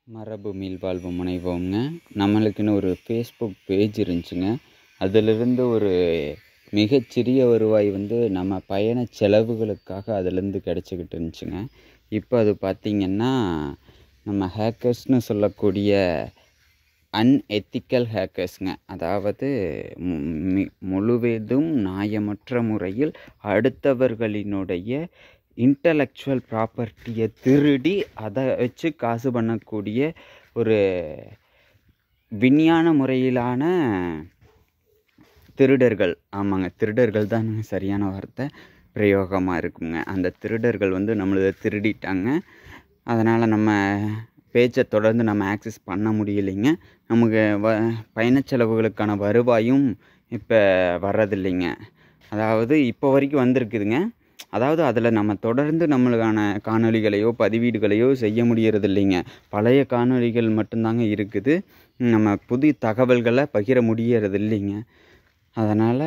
மரபு மீள்வாழ்வு முனைவோங்க. நம்மளுக்குன்னு ஒரு ஃபேஸ்புக் பேஜ் இருந்துச்சுங்க. அதிலிருந்து ஒரு மிகச்சிறிய வருவாய் நம்ம பயண செலவுகளுக்காக அதிலேருந்து கிடச்சிக்கிட்டு இருந்துச்சுங்க. இப்போ அது பார்த்திங்கன்னா நம்ம ஹேக்கர்ஸ்னு சொல்லக்கூடிய அன்எத்திக்கல் ஹேக்கர்ஸுங்க. அதாவது முழுவதும் நியாயமற்ற முறையில் அடுத்தவர்களினுடைய இன்டலெக்சுவல் ப்ராப்பர்ட்டியை திருடி அதை வச்சு காசு பண்ணக்கூடிய ஒரு விஞ்ஞான முறையிலான திருடர்கள். ஆமாங்க, திருடர்கள் தான் சரியான வார்த்தை பிரயோகமாக இருக்குங்க. அந்த திருடர்கள் நம்மளை திருடிட்டாங்க. அதனால் நம்ம பேஜை தொடர்ந்து நம்ம ஆக்சஸ் பண்ண முடியலைங்க. நமக்கு பயணச் செலவுகளுக்கான வருவாயும் இப்போ வர்றதில்லைங்க. அதாவது இப்போ வரைக்கும் வந்திருக்குதுங்க. அதாவது அதில் நம்ம தொடர்ந்து நம்மளுக்கான காணொளிகளையோ பதிவீடுகளையோ செய்ய முடியறது இல்லைங்க. பழைய காணொளிகள் மட்டும்தாங்க இருக்குது. நம்ம புது தகவல்களை பகிர முடியறது இல்லைங்க. அதனால்